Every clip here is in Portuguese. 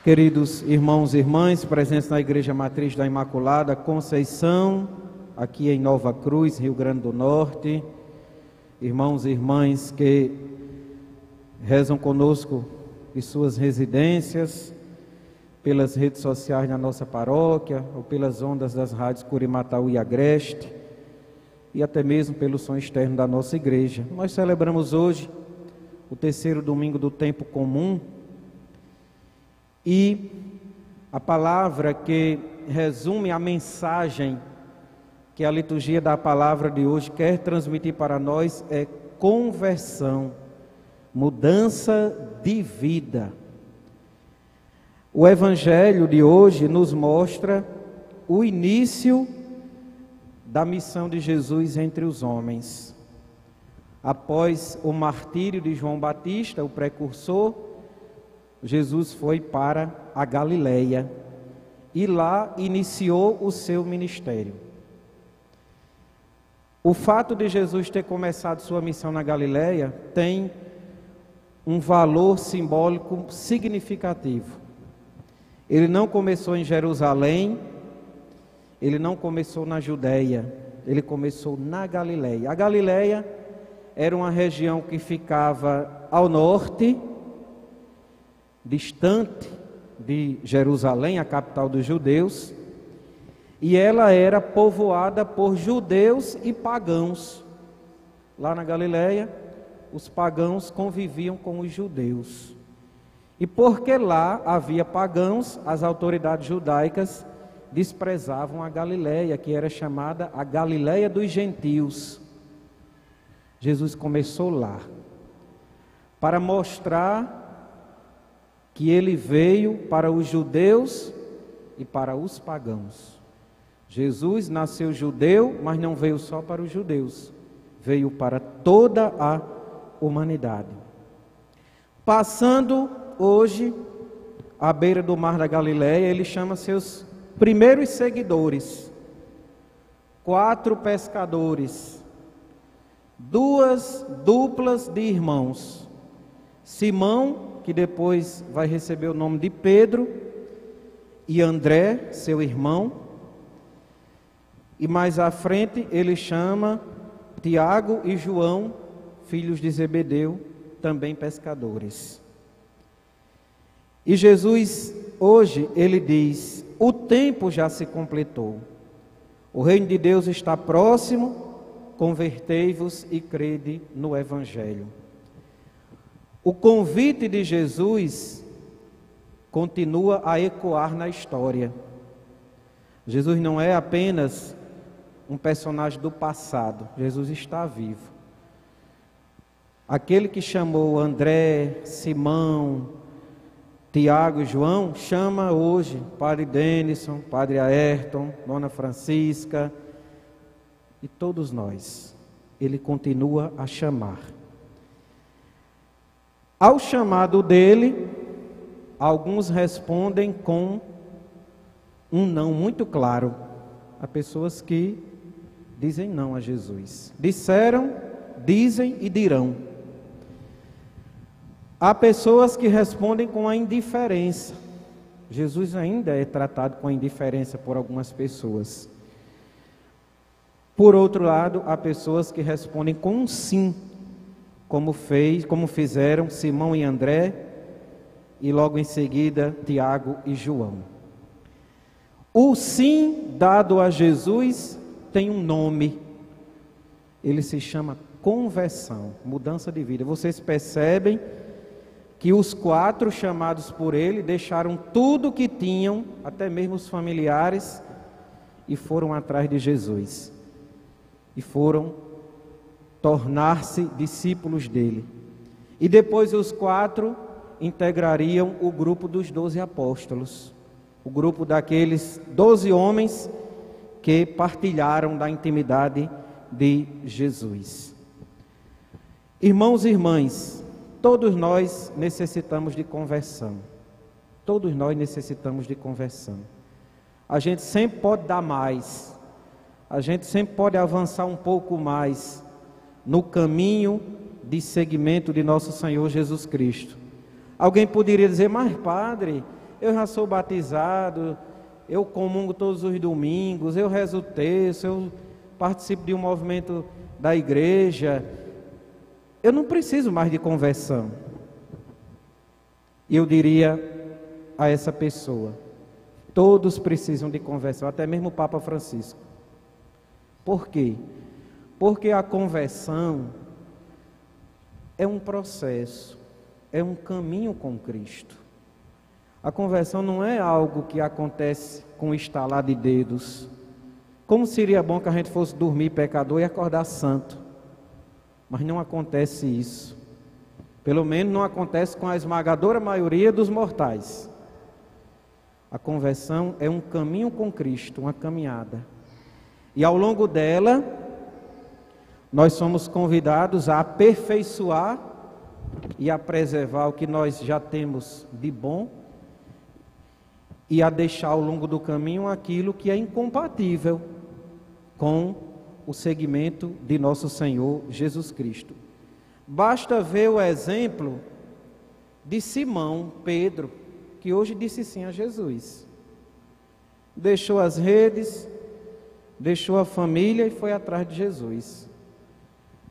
Queridos irmãos e irmãs, presentes na Igreja Matriz da Imaculada Conceição, aqui em Nova Cruz, Rio Grande do Norte, irmãos e irmãs que rezam conosco em suas residências, pelas redes sociais da nossa paróquia, ou pelas ondas das rádios Curimataú e Agreste, e até mesmo pelo som externo da nossa igreja. Nós celebramos hoje o terceiro domingo do tempo comum, e a palavra que resume a mensagem que a liturgia da palavra de hoje quer transmitir para nós é conversão, mudança de vida. O Evangelho de hoje nos mostra o início da missão de Jesus entre os homens. Após o martírio de João Batista, o precursor, Jesus foi para a Galileia e lá iniciou o seu ministério. O fato de Jesus ter começado sua missão na Galileia tem um valor simbólico significativo. Ele não começou em Jerusalém, ele não começou na Judéia, ele começou na Galileia. A Galileia era uma região que ficava ao norte, distante de Jerusalém, a capital dos judeus, e ela era povoada por judeus e pagãos. Lá na Galileia, os pagãos conviviam com os judeus. E porque lá havia pagãos, as autoridades judaicas desprezavam a Galileia, que era chamada a Galileia dos gentios. Jesus começou lá, para mostrar que ele veio para os judeus e para os pagãos. Jesus nasceu judeu, mas não veio só para os judeus, veio para toda a humanidade. Passando hoje à beira do mar da Galileia, ele chama seus primeiros seguidores, 4 pescadores, 2 duplas de irmãos, Simão, que depois vai receber o nome de Pedro, e André, seu irmão, e mais à frente ele chama Tiago e João, filhos de Zebedeu, também pescadores. E Jesus, hoje, ele diz: o tempo já se completou, o reino de Deus está próximo, convertei-vos e crede no Evangelho. O convite de Jesus continua a ecoar na história. Jesus não é apenas um personagem do passado, Jesus está vivo. Aquele que chamou André, Simão, Tiago e João, chama hoje Padre Denison, Padre Ayrton, Dona Francisca e todos nós. Ele continua a chamar. Ao chamado dele, alguns respondem com um não muito claro. Há pessoas que dizem não a Jesus. Disseram, dizem e dirão. Há pessoas que respondem com a indiferença. Jesus ainda é tratado com a indiferença por algumas pessoas. Por outro lado, há pessoas que respondem com um sim, como fizeram Simão e André, e logo em seguida Tiago e João. O sim dado a Jesus tem um nome, ele se chama conversão, mudança de vida. Vocês percebem que os 4 chamados por ele deixaram tudo que tinham, até mesmo os familiares, e foram atrás de Jesus, e foram tornar-se discípulos dele. E depois os 4 integrariam o grupo dos 12 apóstolos, o grupo daqueles 12 homens que partilharam da intimidade de Jesus. Irmãos e irmãs, todos nós necessitamos de conversão. Todos nós necessitamos de conversão. A gente sempre pode dar mais, a gente sempre pode avançar um pouco mais no caminho de seguimento de nosso Senhor Jesus Cristo. Alguém poderia dizer: mas padre, eu já sou batizado, eu comungo todos os domingos, eu rezo o terço, eu participo de um movimento da igreja, eu não preciso mais de conversão. Eu diria a essa pessoa: todos precisam de conversão, até mesmo o Papa Francisco. Por quê? Porque a conversão é um processo, é um caminho com Cristo. A conversão não é algo que acontece com um estalar de dedos. Como seria bom que a gente fosse dormir pecador e acordar santo. Mas não acontece isso. Pelo menos não acontece com a esmagadora maioria dos mortais. A conversão é um caminho com Cristo, uma caminhada. E ao longo dela, nós somos convidados a aperfeiçoar e a preservar o que nós já temos de bom e a deixar ao longo do caminho aquilo que é incompatível com o seguimento de nosso Senhor Jesus Cristo. Basta ver o exemplo de Simão Pedro, que hoje disse sim a Jesus. Deixou as redes, deixou a família e foi atrás de Jesus.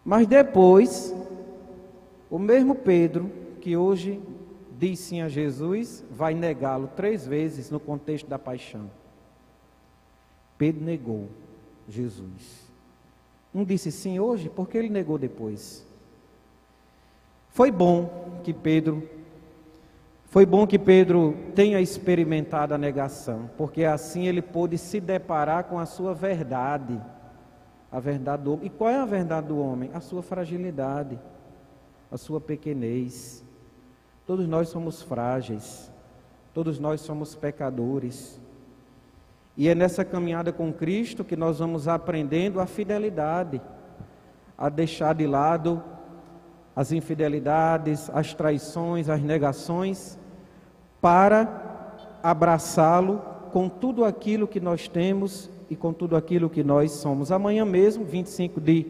Mas depois, o mesmo Pedro, que hoje diz sim a Jesus, vai negá-lo 3 vezes no contexto da paixão. Pedro negou Jesus. Um disse sim hoje, porque ele negou depois. Foi bom que Pedro tenha experimentado a negação, porque assim ele pôde se deparar com a sua verdade, a verdade do homem. E qual é a verdade do homem? A sua fragilidade, a sua pequenez. Todos nós somos frágeis, todos nós somos pecadores. E é nessa caminhada com Cristo que nós vamos aprendendo a fidelidade, a deixar de lado as infidelidades, as traições, as negações, para abraçá-lo com tudo aquilo que nós temos e com tudo aquilo que nós somos. Amanhã mesmo, 25 de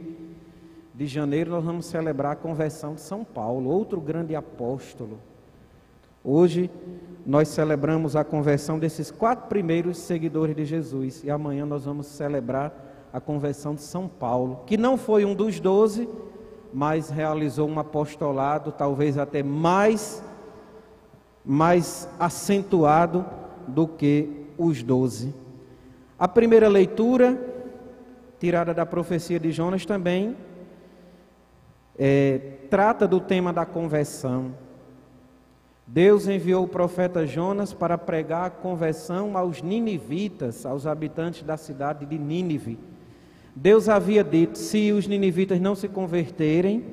janeiro, nós vamos celebrar a conversão de São Paulo, outro grande apóstolo. Hoje nós celebramos a conversão desses 4 primeiros seguidores de Jesus, e amanhã nós vamos celebrar a conversão de São Paulo, que não foi um dos 12, mas realizou um apostolado talvez até mais acentuado do que os 12. A primeira leitura, tirada da profecia de Jonas, também trata do tema da conversão. Deus enviou o profeta Jonas para pregar a conversão aos ninivitas, aos habitantes da cidade de Nínive. Deus havia dito: se os ninivitas não se converterem,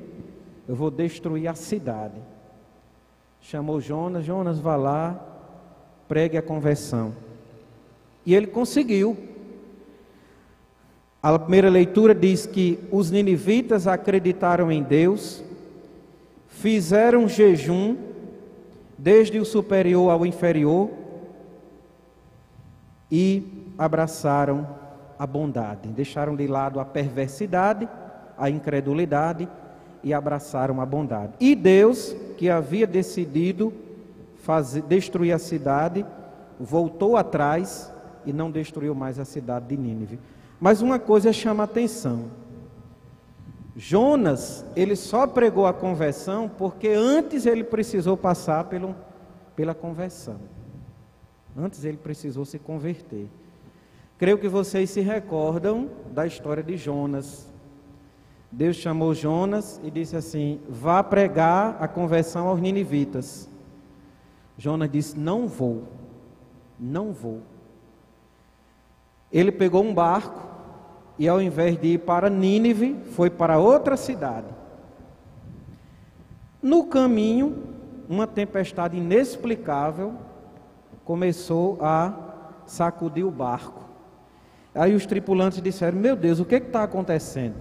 eu vou destruir a cidade. Chamou Jonas: Jonas, vá lá, pregue a conversão. E ele conseguiu. A primeira leitura diz que os ninivitas acreditaram em Deus, fizeram jejum, desde o superior ao inferior, e abraçaram a bondade, deixaram de lado a perversidade, a incredulidade e abraçaram a bondade. E Deus, que havia decidido destruir a cidade, voltou atrás e não destruiu mais a cidade de Nínive. Mas uma coisa chama a atenção: Jonas, ele só pregou a conversão porque antes ele precisou passar pela conversão. Antes ele precisou se converter. Creio que vocês se recordam da história de Jonas. Deus chamou Jonas e disse assim: vá pregar a conversão aos ninivitas. Jonas disse: não vou, não vou. Ele pegou um barco e, ao invés de ir para Nínive, foi para outra cidade. No caminho, uma tempestade inexplicável começou a sacudir o barco. Aí os tripulantes disseram: meu Deus, o que está acontecendo?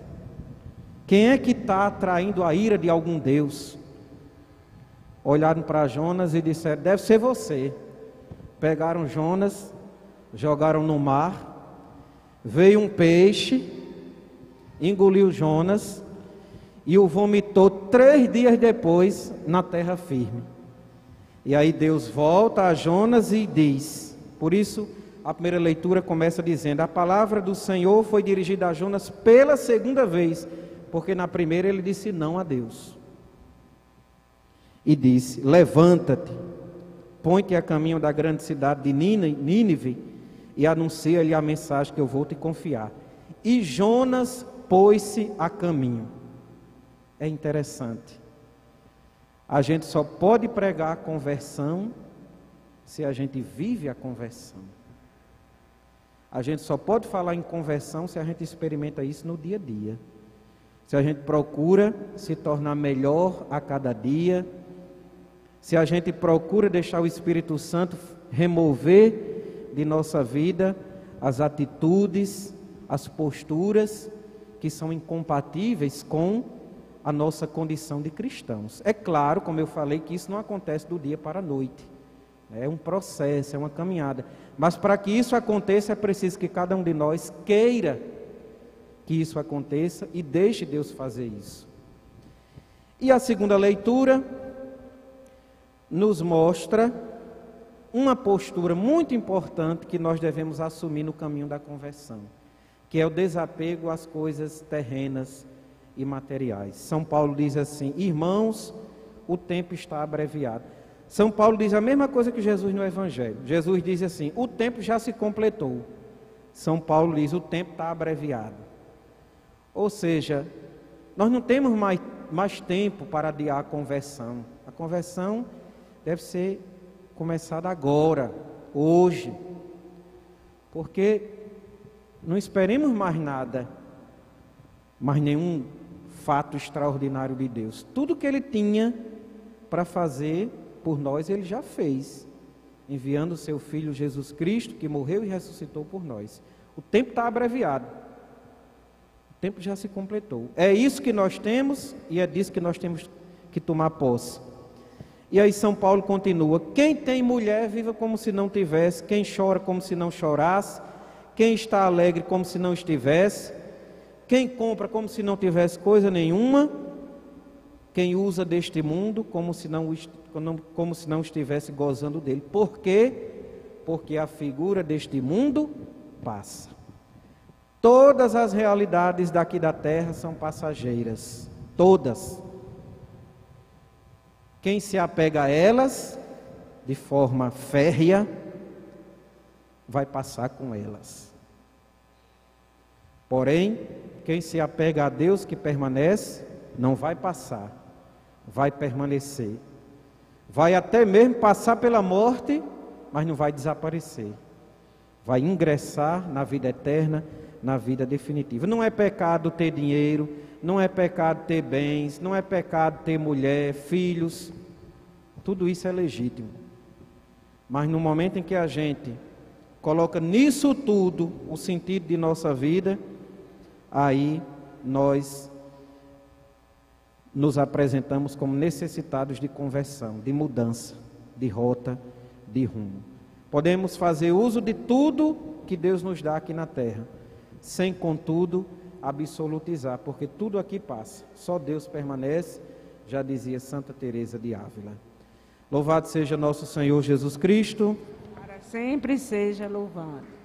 Quem é que está atraindo a ira de algum Deus? Olharam para Jonas e disseram: deve ser você. Pegaram Jonas, jogaram no mar, veio um peixe, engoliu Jonas e o vomitou 3 dias depois na terra firme. E aí Deus volta a Jonas e diz, por isso a primeira leitura começa dizendo, a palavra do Senhor foi dirigida a Jonas pela segunda vez, porque na primeira ele disse não a Deus. E disse, levanta-te, põe-te a caminho da grande cidade de Nínive e anuncia-lhe a mensagem que eu vou te confiar. E Jonas pôs-se a caminho. É interessante. A gente só pode pregar a conversão se a gente vive a conversão. A gente só pode falar em conversão se a gente experimenta isso no dia a dia. Se a gente procura se tornar melhor a cada dia, se a gente procura deixar o Espírito Santo remover de nossa vida as atitudes, as posturas que são incompatíveis com a nossa condição de cristãos. É claro, como eu falei, que isso não acontece do dia para a noite. É um processo, é uma caminhada. Mas para que isso aconteça, é preciso que cada um de nós queira que isso aconteça e deixe Deus fazer isso. E a segunda leitura nos mostra uma postura muito importante que nós devemos assumir no caminho da conversão, que é o desapego às coisas terrenas e materiais. São Paulo diz assim, irmãos, o tempo está abreviado. São Paulo diz a mesma coisa que Jesus no Evangelho. Jesus diz assim, o tempo já se completou. São Paulo diz, o tempo está abreviado. Ou seja, nós não temos mais tempo para adiar a conversão. A conversão deve ser começada agora, hoje. Porque não esperemos mais nada, mais nenhum fato extraordinário de Deus. Tudo que Ele tinha para fazer por nós, Ele já fez, enviando o Seu Filho Jesus Cristo, que morreu e ressuscitou por nós. O tempo está abreviado, o tempo já se completou. É isso que nós temos e é disso que nós temos que tomar posse. E aí São Paulo continua, quem tem mulher, viva como se não tivesse, quem chora como se não chorasse, quem está alegre como se não estivesse, quem compra como se não tivesse coisa nenhuma, quem usa deste mundo como se não estivesse gozando dele. Por quê? Porque a figura deste mundo passa. Todas as realidades daqui da terra são passageiras, todas. Quem se apega a elas de forma férrea, vai passar com elas. Porém, quem se apega a Deus que permanece, não vai passar, vai permanecer. Vai até mesmo passar pela morte, mas não vai desaparecer. Vai ingressar na vida eterna, na vida definitiva. Não é pecado ter dinheiro, não é pecado ter bens, não é pecado ter mulher, filhos. Tudo isso é legítimo. Mas no momento em que a gente coloca nisso tudo o sentido de nossa vida, aí nós nos apresentamos como necessitados de conversão, de mudança, de rota, de rumo. Podemos fazer uso de tudo que Deus nos dá aqui na terra, sem contudo absolutizar, porque tudo aqui passa, só Deus permanece, já dizia Santa Teresa de Ávila. Louvado seja nosso Senhor Jesus Cristo. Para sempre seja louvado.